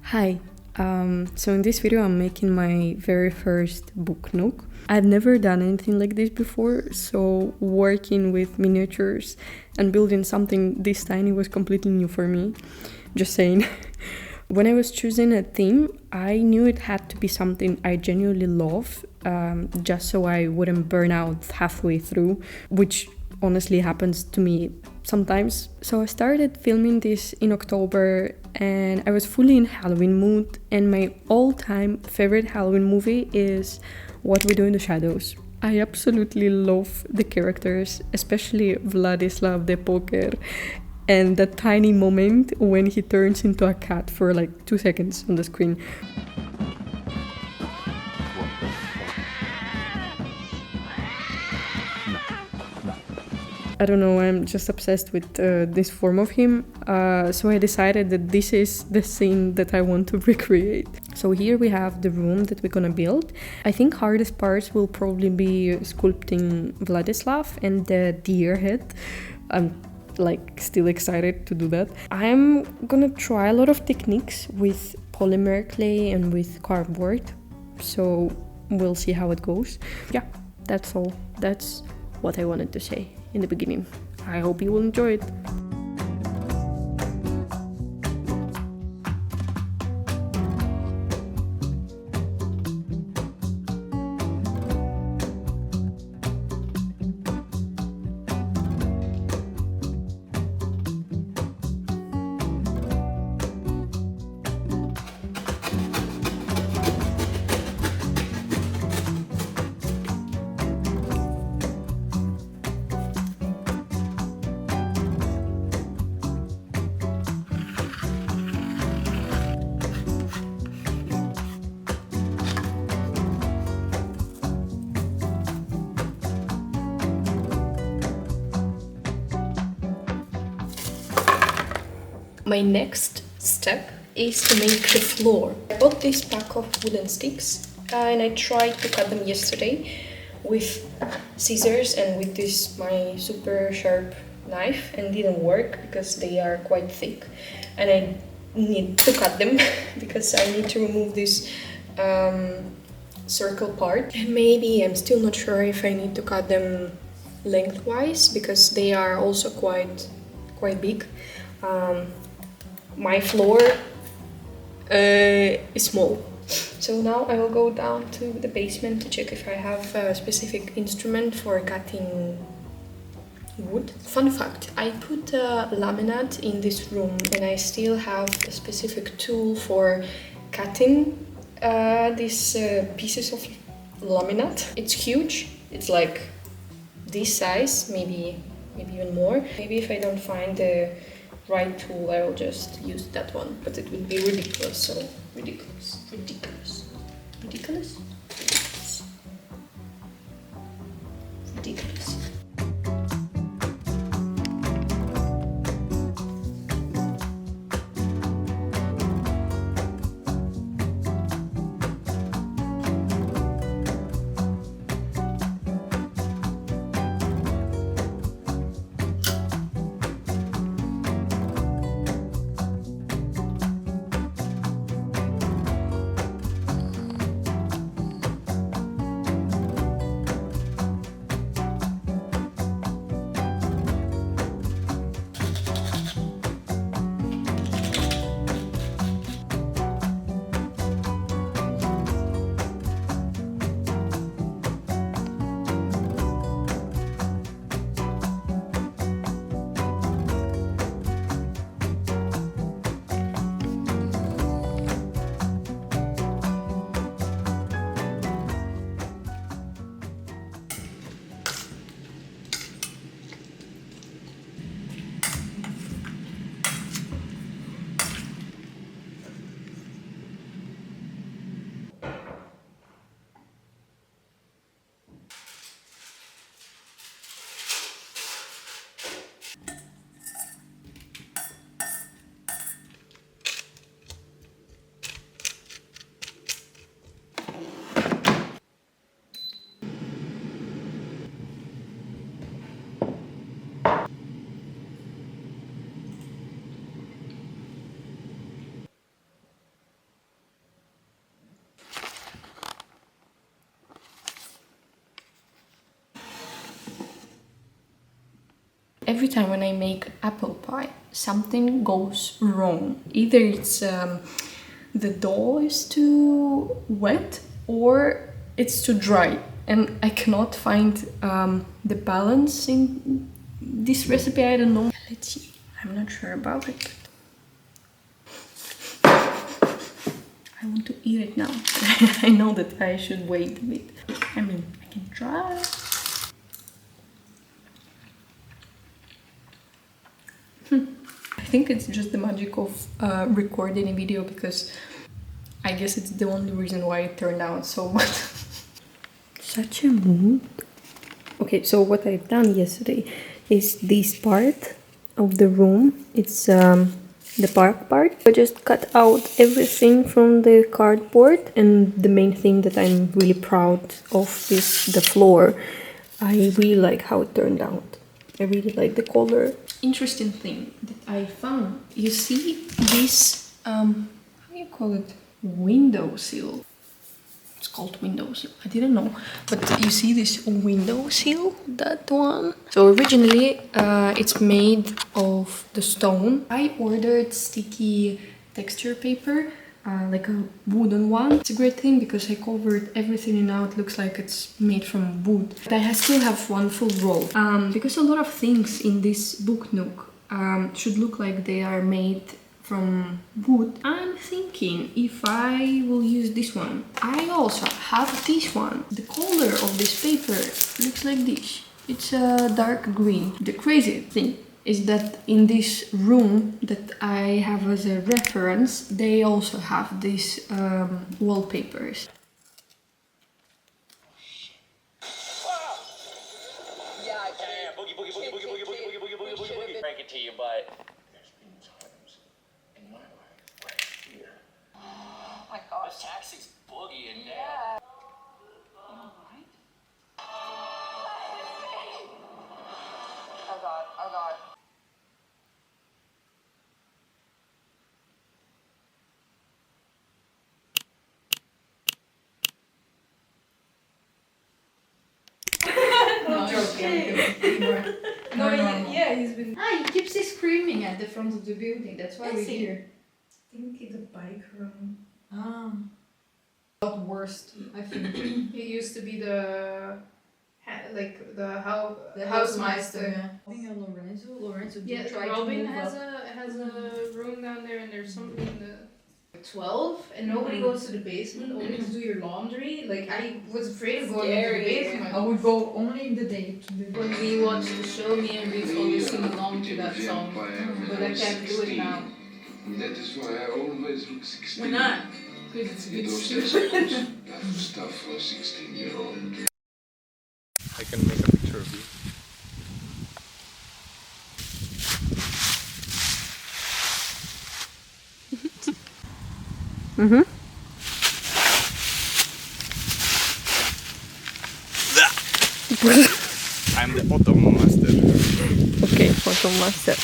Hi, so in this video I'm making my very first book nook. I've never done anything like this before, so working with miniatures and building something this tiny was completely new for me. Just saying. When I was choosing a theme, I knew it had to be something I genuinely love, just so I wouldn't burn out halfway through, which honestly happens to me sometimes. So I started filming this in October and I was fully in Halloween mood, and my all-time favorite Halloween movie is What We Do in the Shadows. I absolutely love the characters, especially Vladislav the Poker, and that tiny moment when he turns into a cat for like 2 seconds on the screen. I don't know, I'm just obsessed with this form of him, so I decided that this is the scene that I want to recreate. So here we have the room that we're gonna build. I think hardest parts will probably be sculpting Vladislav and the deer head. I'm still excited to do that. I'm gonna try a lot of techniques with polymer clay and with cardboard, so we'll see how it goes. Yeah, that's all. That's what I wanted to say in the beginning. I hope you will enjoy it. My next step is to make the floor. I bought this pack of wooden sticks and I tried to cut them yesterday with scissors and with this my super sharp knife, and didn't work because they are quite thick and I need to cut them because I need to remove this circle part. And maybe I'm still not sure if I need to cut them lengthwise because they are also quite big. My floor is small. So now I will go down to the basement to check if I have a specific instrument for cutting wood. Fun fact, I put a laminate in this room and I still have a specific tool for cutting these pieces of laminate. It's huge, it's like this size, maybe even more. Maybe if I don't find the right tool, I will just use that one, but it would be ridiculous, so ridiculous. every time when I make apple pie, something goes wrong. Either it's the dough is too wet or it's too dry, and I cannot find the balance in this recipe. I don't know. Let's see. I'm not sure about it. I want to eat it now. I know that I should wait a bit. I mean, I can try. I think it's just the magic of recording a video, because I guess it's the only reason why it turned out so good. Such a mood. Okay, so what I've done yesterday is this part of the room. It's the park part. I just cut out everything from the cardboard, and the main thing that I'm really proud of is the floor. I really like how it turned out. I really like the color. Interesting thing that I found. You see this, how do you call it? Windowsill. It's called windowsill. I didn't know. But you see this windowsill? That one? So originally, it's made of the stone. I ordered sticky texture paper. Like a wooden one. It's a great thing because I covered everything and now it looks like it's made from wood. But I still have one full roll. Because a lot of things in this book nook should look like they are made from wood, I'm thinking if I will use this one. I also have this one. The color of this paper looks like this. It's a dark green. The crazy thing is that in this room that I have as a reference, they also have these wallpapers. Yeah, I can. Boogie, boogie, boogie, boogie, boogie, boogie, boogie, boogie, boogie, boogie. Break it to you, but there's been times in my life right here. Oh my gosh. The taxi's boogieing now. Yeah. Alright. Oh god, oh god. No, joking. No, yeah, he's been. He keeps screaming at the front of the building. That's why we're here. I think the bike room. Got worst, I think. It used to be the housemeister. Lorenzo Yeah, did try Robin to move has up. a room down there, and there's somebody in the 12 and nobody goes to the basement only to do your laundry. Like I was afraid of going into the basement. I would go only in the day. When we watched the show, me and Reese always sing along to that song, but I can't do it now. That is why I always look 16. Why not? Because Those it's days I was that was stuff for a 16-year-old. I can make a picture of you. I'm the photo master. Okay, photo master.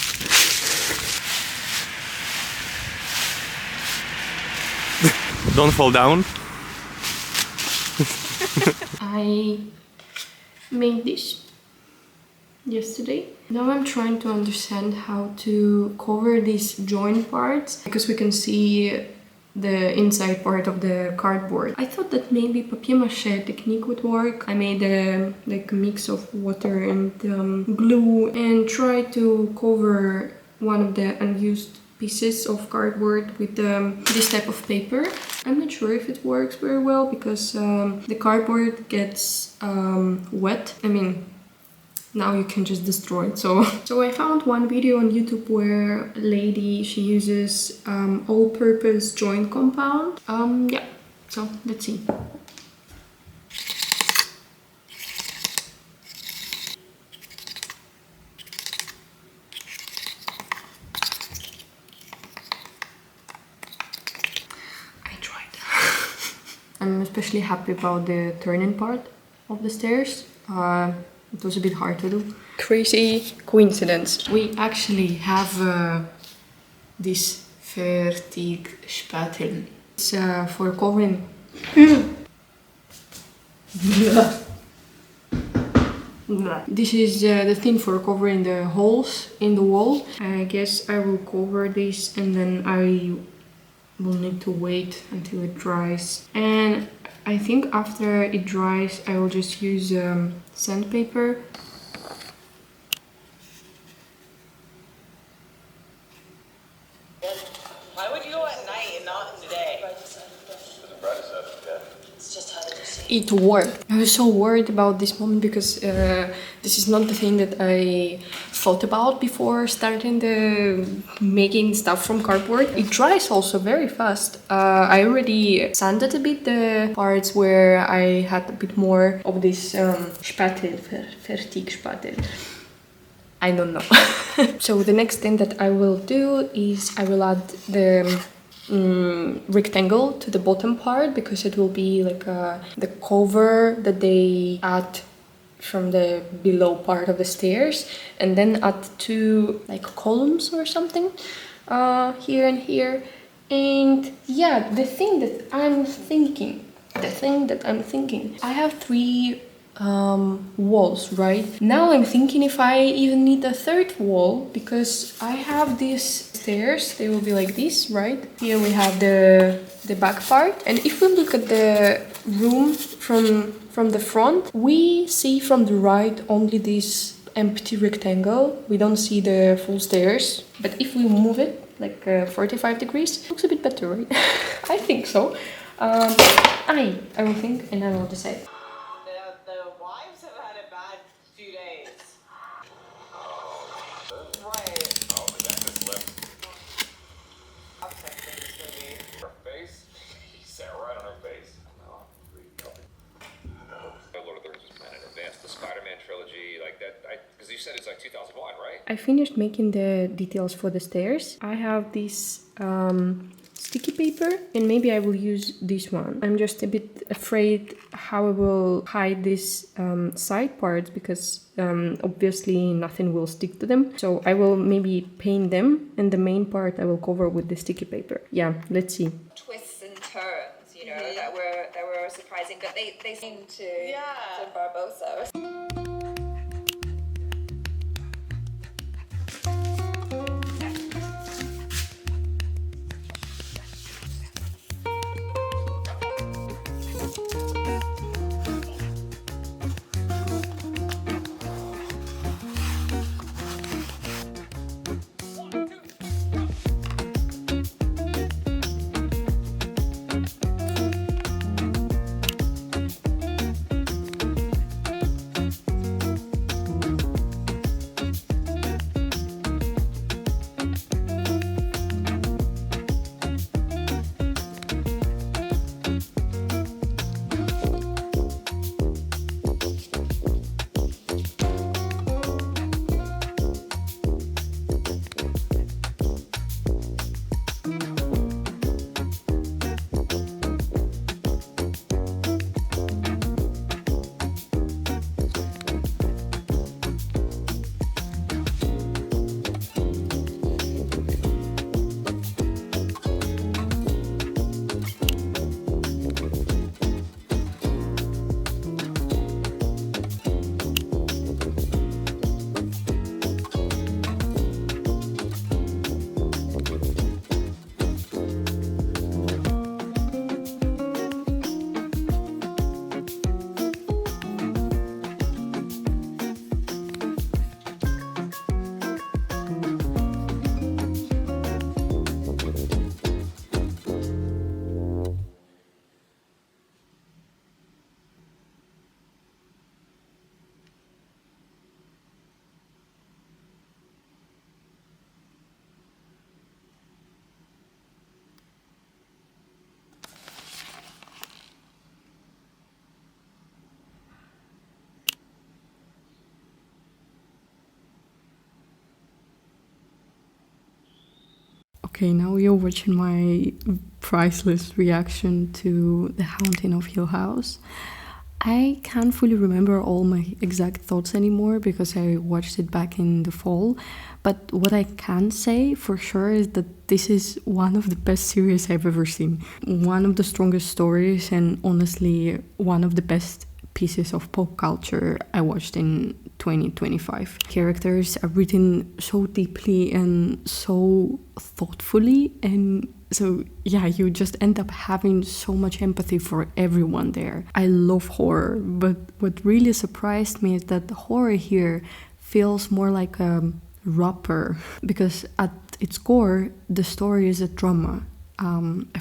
Don't fall down. I made this yesterday. Now I'm trying to understand how to cover these joint parts, because we can see the inside part of the cardboard. I thought that maybe papier-mâché technique would work. I made a mix of water and glue and tried to cover one of the unused pieces of cardboard with this type of paper. I'm not sure if it works very well because the cardboard gets wet. I mean, now you can just destroy it. So I found one video on YouTube where a lady, she uses all-purpose joint compound. Yeah, so let's see. I tried. I'm especially happy about the turning part of the stairs. It was a bit hard to do. Crazy coincidence. We actually have this Fertigspatel. It's for covering. This is the thing for covering the holes in the wall. I guess I will cover this and then I will need to wait until it dries. And I think after it dries, I will just use sandpaper. Why would you go at night and not in the day? It worked. I was so worried about this moment because this is not the thing that I thought about before starting the making stuff from cardboard. It dries also very fast. I already sanded a bit the parts where I had a bit more of this Fertigspatel. I don't know. So the next thing that I will do is I will add the rectangle to the bottom part because it will be like the cover that they add from the below part of the stairs, and then add two like columns or something here and here. And yeah, the thing that I'm thinking, I have three walls, right? Now I'm thinking if I even need a third wall because I have these stairs, they will be like this, right? Here we have the back part, and if we look at the room from the front, we see from the right only this empty rectangle. We don't see the full stairs, but if we move it like 45 degrees, it looks a bit better, right? I think so. I will think and I will decide. The wives have had a bad few days. Right. Oh, the dentist left. I'm texting this movie. Her face? He sat right on her face. No, Lord of the Rings was planned in advance. The Spider-Man trilogy, like that, because you said it's like 2001, right? I finished making the details for the stairs. I have this sticky paper and maybe I will use this one. I'm just a bit afraid how I will hide these side parts because obviously nothing will stick to them. So I will maybe paint them and the main part I will cover with the sticky paper. Yeah, let's see. Twists and turns, you know, that were surprising, but they seem to Barbosa. Okay, now you're watching my priceless reaction to The Haunting of Hill House. I can't fully remember all my exact thoughts anymore because I watched it back in the fall, but what I can say for sure is that this is one of the best series I've ever seen. One of the strongest stories and honestly one of the best pieces of pop culture I watched in 2025. Characters are written so deeply and so thoughtfully, and so yeah, you just end up having so much empathy for everyone there. I love horror, but what really surprised me is that the horror here feels more like a rapper, because at its core the story is a drama,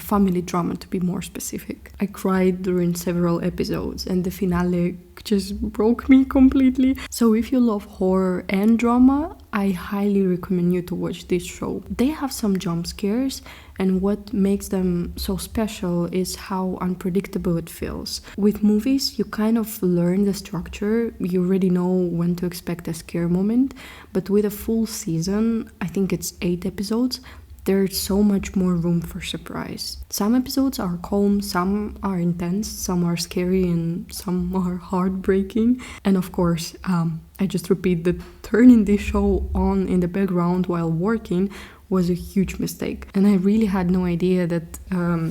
a family drama to be more specific. I cried during several episodes and the finale just broke me completely. So if you love horror and drama, I highly recommend you to watch this show. They have some jump scares, and what makes them so special is how unpredictable it feels. With movies, you kind of learn the structure, you already know when to expect a scare moment, but with a full season, I think it's 8 episodes, there's so much more room for surprise. Some episodes are calm, some are intense, some are scary, and some are heartbreaking. And of course, I just repeat that turning this show on in the background while working was a huge mistake. And I really had no idea that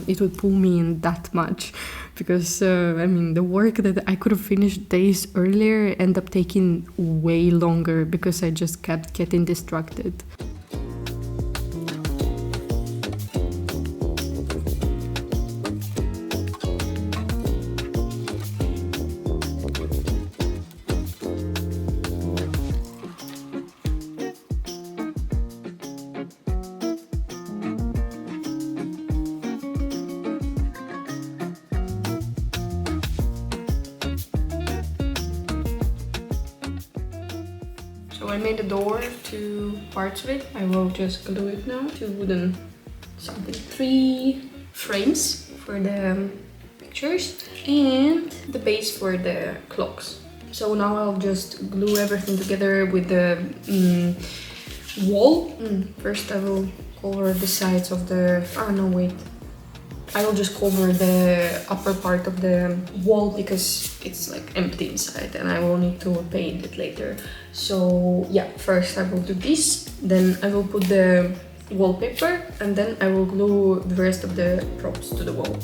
it would pull me in that much, because the work that I could have finished days earlier ended up taking way longer because I just kept getting distracted. So I made the door, 2 parts of it. I will just glue it now. 2 wooden 3 frames for the pictures and the base for the clocks. So now I'll just glue everything together with the wall. First I will cover the sides of the... I will just cover the upper part of the wall because it's like empty inside and I will need to paint it later. So yeah, first I will do this, then I will put the wallpaper and then I will glue the rest of the props to the wall.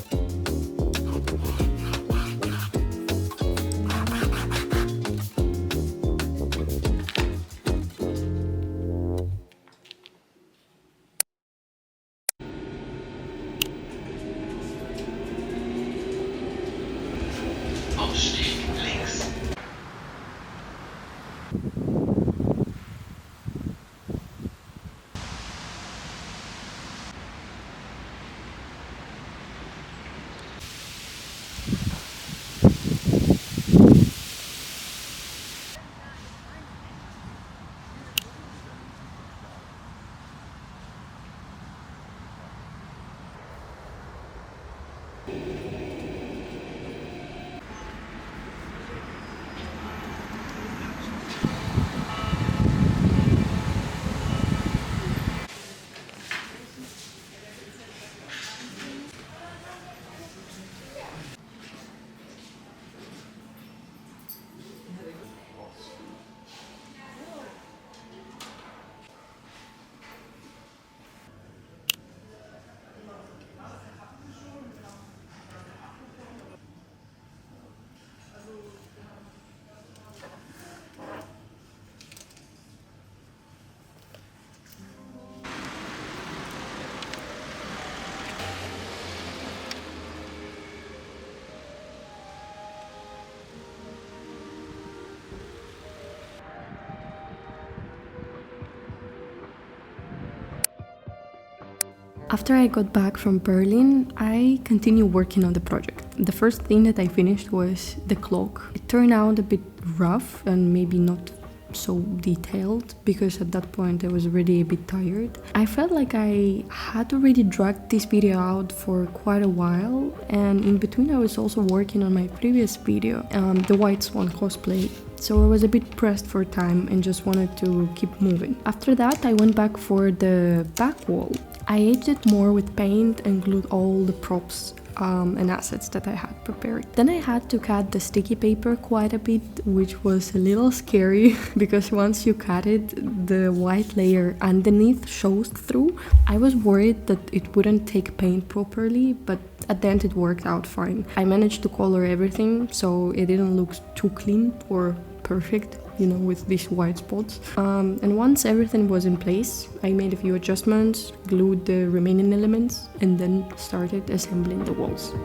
After I got back from Berlin, I continued working on the project. The first thing that I finished was the clock. It turned out a bit rough and maybe not so detailed because at that point I was already a bit tired. I felt like I had already dragged this video out for quite a while, and in between I was also working on my previous video, the White Swan cosplay. So I was a bit pressed for time and just wanted to keep moving. After that I went back for the back wall. I aged it more with paint and glued all the props and assets that I had prepared. Then I had to cut the sticky paper quite a bit, which was a little scary because once you cut it, the white layer underneath shows through. I was worried that it wouldn't take paint properly, but at the end it worked out fine. I managed to color everything so it didn't look too clean or perfect, you know, with these white spots. And once everything was in place, I made a few adjustments, glued the remaining elements, and then started assembling the walls.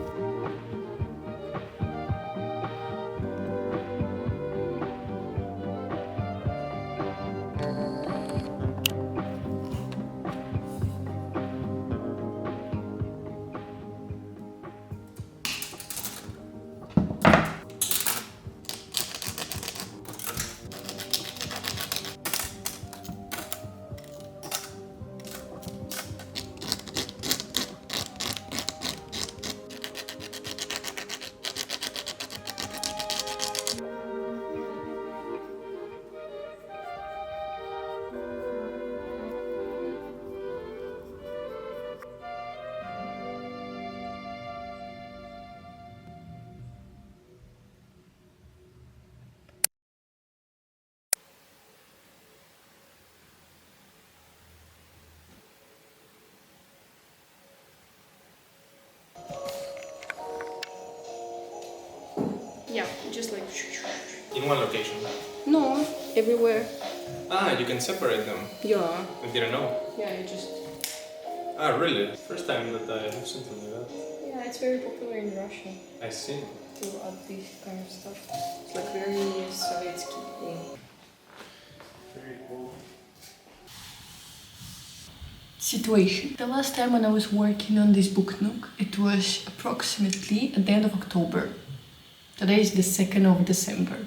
Yeah, just like... In one location? No, everywhere. Ah, you can separate them. Yeah. I didn't know. Yeah, you just... Ah, really? First time that I have something like that. Yeah, it's very popular in Russia I see. to add this kind of stuff. It's like very Sovietsky thing. Very cool. Situation. The last time when I was working on this book Nook, it was approximately at the end of October. Today is the 2nd of December.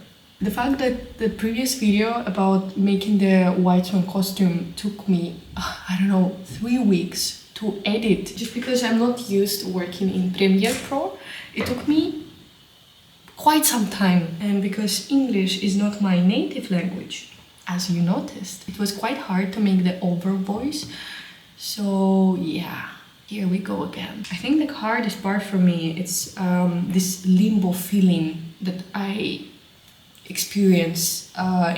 The fact that the previous video about making the white swan costume took me, I don't know, 3 weeks to edit. Just because I'm not used to working in Premiere Pro, it took me quite some time. And because English is not my native language, as you noticed, it was quite hard to make the over voice. So yeah, here we go again. I think the hardest part for me is this limbo feeling that I experience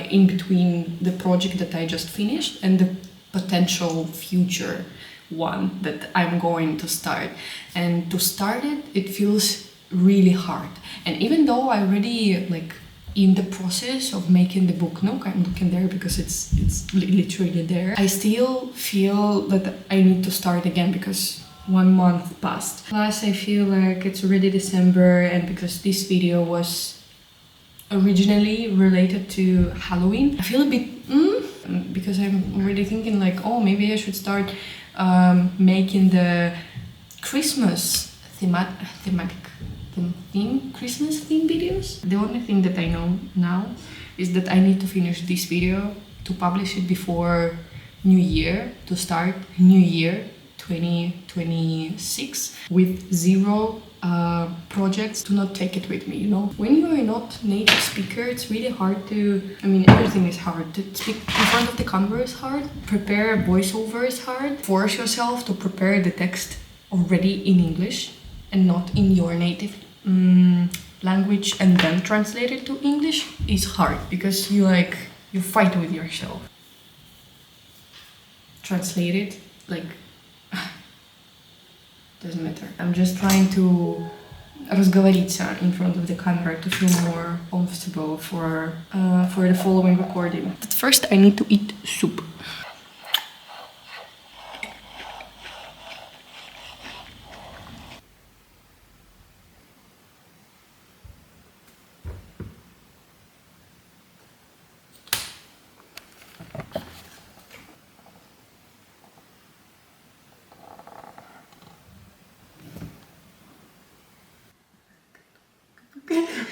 in between the project that I just finished and the potential future one that I'm going to start. And to start it, it feels really hard. And even though I already like in the process of making the book Nook, I'm looking there because it's literally there, I still feel that I need to start again because 1 month passed. Plus I feel like it's already December, and because this video was originally related to Halloween, I feel a bit because I'm already thinking like, oh, maybe I should start making the Christmas Christmas theme videos. The only thing that I know now is that I need to finish this video to publish it before New Year, to start New Year 2026 with 0 projects. To not take it with me, you know. When you are not native speaker, it's really hard to, I mean, everything is hard. To speak in front of the camera is hard. Prepare a voiceover is hard. Force yourself to prepare the text already in English and not in your native language and then translate it to English is hard because you fight with yourself. Translate it, like, doesn't matter. I'm just trying to разговориться in front of the camera to feel more comfortable for the following recording. But first I need to eat soup.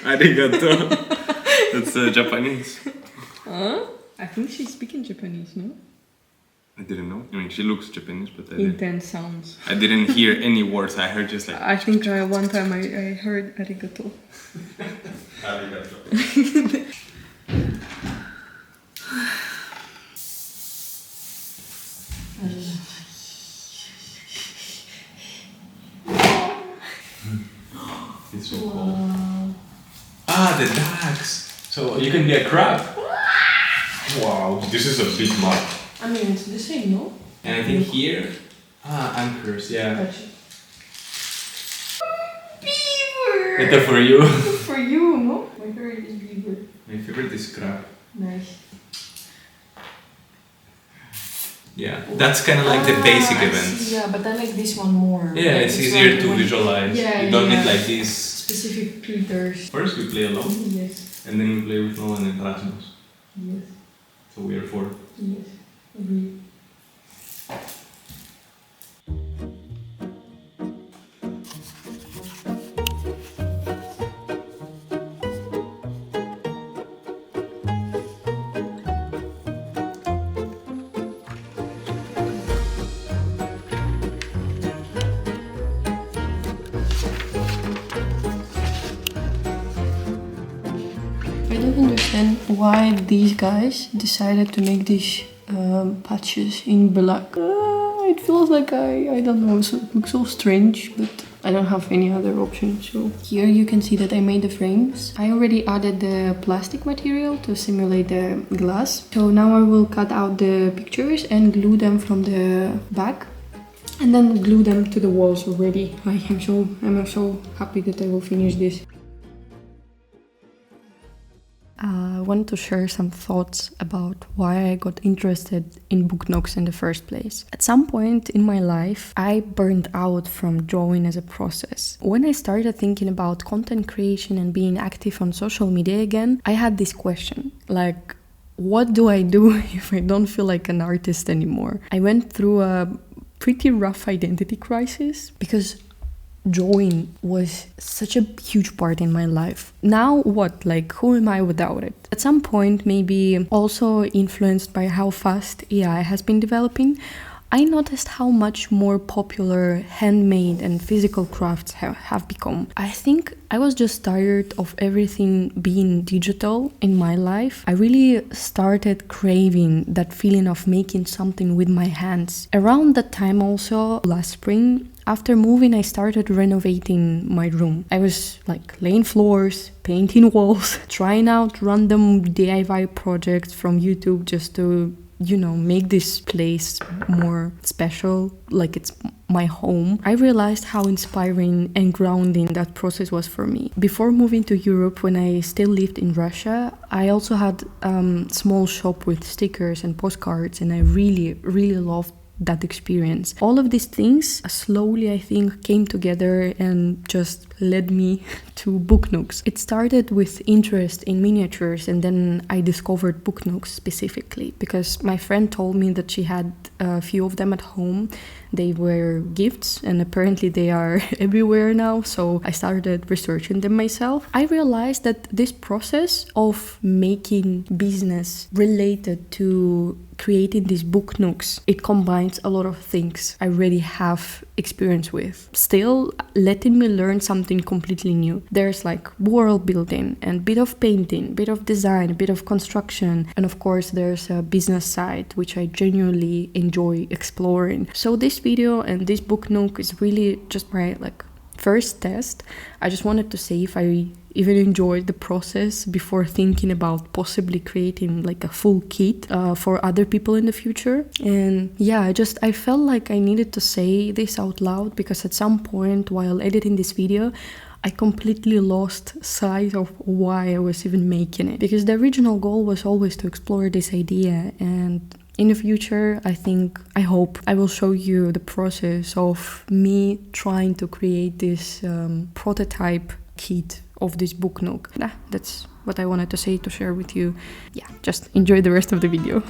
Arigato. That's Japanese. I think she's speaking Japanese, no? I didn't know. I mean, she looks Japanese, but I Intense sounds. I didn't hear any words. I heard just like... I think one time I heard arigato. Arigato. It's so cool. Ah, the ducks! So you can be a crab. Wow, this is a big map. I mean, it's the same, no? And I think here, anchors, yeah. Beaver! Better for you. For you, no? My favorite is beaver. My favorite is crab. Nice. Yeah, that's kind of like the basic events. Yeah, but I like this one more. Yeah, it's easier to visualize. Yeah, you don't yeah. need like these. Specific filters. First we play alone, Yes. and then we play with Nolan and Rasmus. Yes. So we are four. Yes. Agree. I don't understand why these guys decided to make these patches in black. It feels like I don't know, it looks so strange, but I don't have any other option. So here you can see that I made the frames. I already added the plastic material to simulate the glass. So now I will cut out the pictures and glue them from the back. And then glue them to the walls already. I'm so happy that I will finish this. I wanted to share some thoughts about why I got interested in booknooks in the first place. At some point in my life, I burned out from drawing as a process. When I started thinking about content creation and being active on social media again, I had this question, like, what do I do if I don't feel like an artist anymore? I went through a pretty rough identity crisis because drawing was such a huge part in my life. Now what? Like, who am I without it? At some point, maybe also influenced by how fast AI has been developing, I noticed how much more popular handmade and physical crafts have become. I think I was just tired of everything being digital in my life. I really started craving that feeling of making something with my hands. Around that time also, last spring, after moving, I started renovating my room. I was like laying floors, painting walls, trying out random DIY projects from YouTube just to, you know, make this place more special, like it's my home. I realized how inspiring and grounding that process was for me. Before moving to Europe, when I still lived in Russia, I also had a small shop with stickers and postcards, and I really loved that experience. All of these things slowly, I think, came together and just led me to booknooks. It started with interest in miniatures, and then I discovered booknooks specifically because my friend told me that she had a few of them at home. They were gifts and apparently they are everywhere now, so I started researching them myself. I realized that this process of making business related to creating these booknooks, it combines a lot of things I already have experience with, still letting me learn something completely new. There's like world building and bit of painting, bit of design, a bit of construction, and of course there's a business side which I genuinely enjoy exploring. So this video and this booknook is really just my first test. I just wanted to see if I even enjoyed the process before thinking about possibly creating like a full kit for other people in the future. And yeah, I felt like I needed to say this out loud because at some point while editing this video, I completely lost sight of why I was even making it. Because the original goal was always to explore this idea, and in the future, I hope I will show you the process of me trying to create this prototype kit of this booknook. That's what I wanted to say, to share with you. Yeah, just enjoy the rest of the video.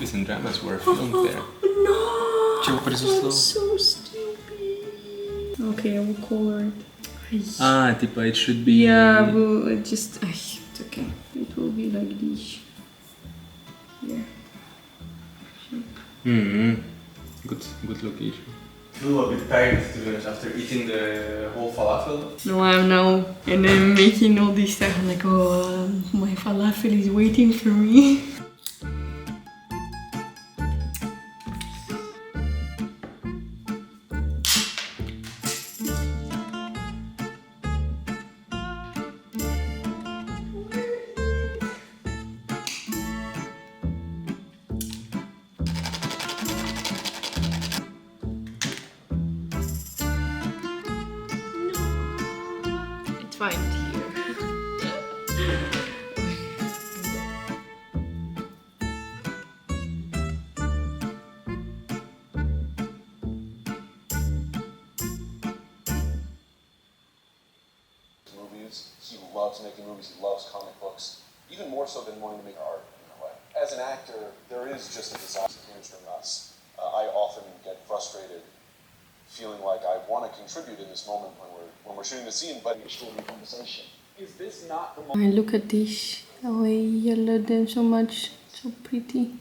movies and dramas were filmed there. No! Чего произошло? So stupid. Okay, I will color it. Типа, it should be... Yeah, well, it just... it's okay. It will be like this. Yeah. Good location. Feel a bit tired, to be honest, after eating the whole falafel. No, I'm now, and I'm making all this stuff. I'm like, oh, my falafel is waiting for me. It's fine here. Movies. He loves making movies. He loves comic books, even more so than wanting to make art in a way. As an actor, there is just a desire to hamstring us. I often get frustrated, feeling like I want to contribute in this moment when we're shooting the scene, but you're still in conversation. Is this not the moment? I look at this. Oh, I love them so much. So pretty.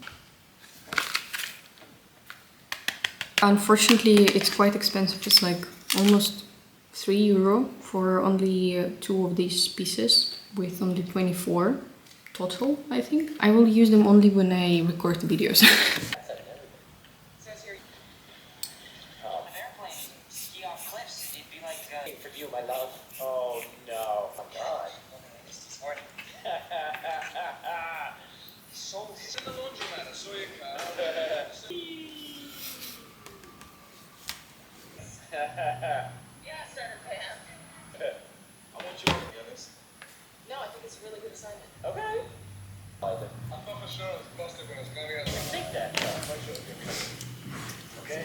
Unfortunately, it's quite expensive. It's like almost €3 for only 2 of these pieces with only 24 total, I think. I will use them only when I record the videos. For you, my love. Oh no. Oh God. This morning. So in the laundromat, I saw your car. Yeah, Senator Pam. I want you to be honest. No, I think it's a really good assignment. Okay. I think. I thought for sure it was busted when it was going to be. Take that. No, for sure. Okay.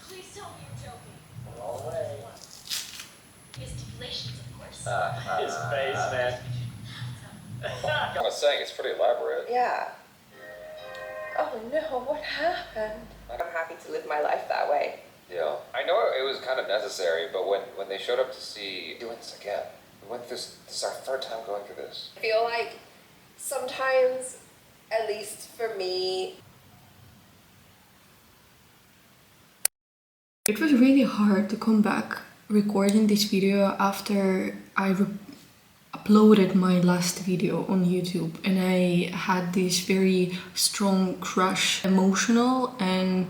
Please tell me you're joking. All the way. His stipulations, of course. His face, man. I was saying it's pretty elaborate. Yeah. Oh no, what happened? I'm happy to live my life that way. Yeah. I know it was kind of necessary, but when they showed up to see doing this again, we went through this is our third time going through this. I feel like sometimes, at least for me, It was really hard to come back recording this video after I uploaded my last video on YouTube, and I had this very strong crush, emotional and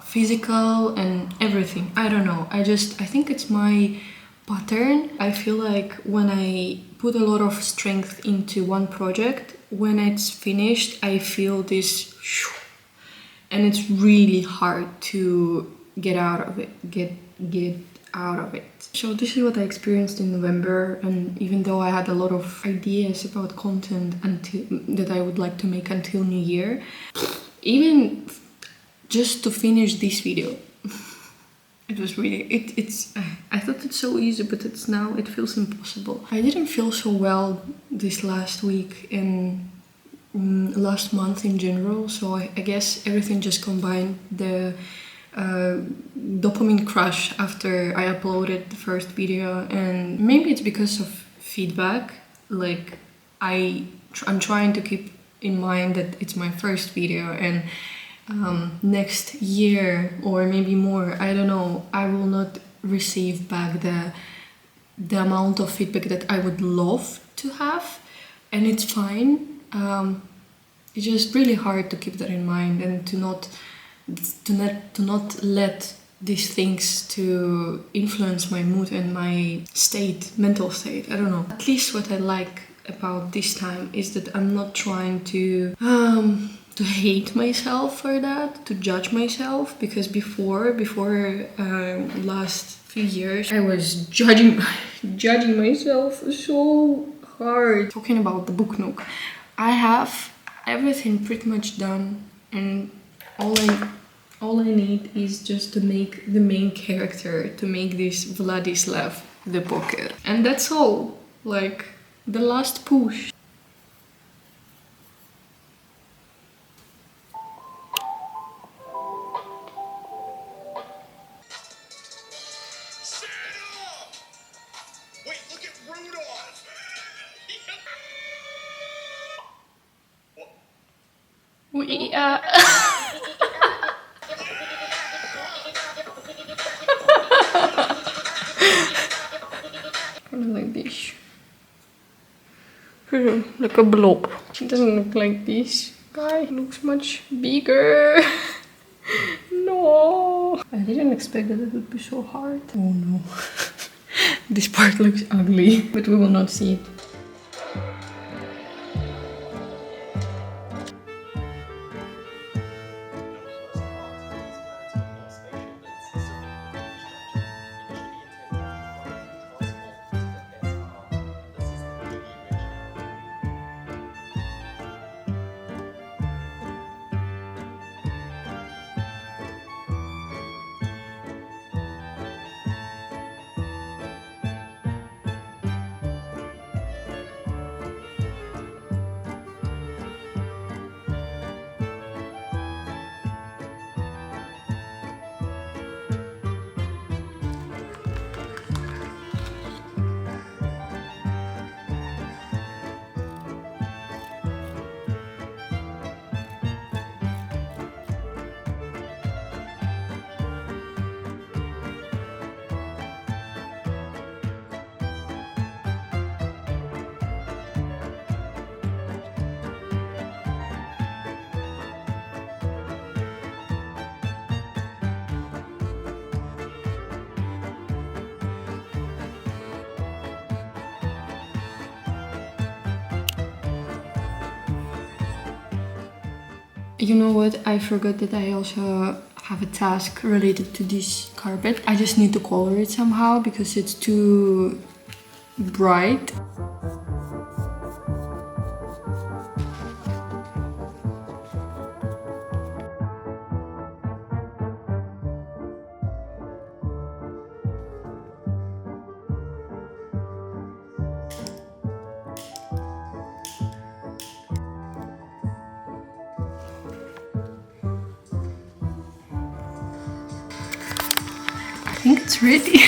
physical and everything. I don't know, I think it's my pattern. I feel like when I put a lot of strength into one project, when it's finished I feel this, and it's really hard to get out of it, get out of it. So this is what I experienced in November, and even though I had a lot of ideas about content that I would like to make until New Year, even just to finish this video, it was really, I thought it's so easy, but it feels impossible. I didn't feel so well this last week and last month in general, so I guess everything just combined. The dopamine crush after I uploaded the first video, and maybe it's because of feedback. Like I'm trying to keep in mind that it's my first video, and next year or maybe more, I don't know, I will not receive back the amount of feedback that I would love to have, and it's fine. It's just really hard to keep that in mind and to not let these things to influence my mood and my mental state. I don't know. At least what I like about this time is that I'm not trying to hate myself for that, to judge myself, because before last few years I was judging myself so hard. Talking about the book Nook, I have everything pretty much done, and all I need is just to make the main character, to make this Vladislav the pocket. And that's all, like the last push. Yeah. Kind of like this. Like a blob. It doesn't look like this guy. It looks much bigger. No. I didn't expect that it would be so hard. Oh no. This part looks ugly, but we will not see it. You know what? I forgot that I also have a task related to this carpet. I just need to color it somehow because it's too bright. I think it's ready.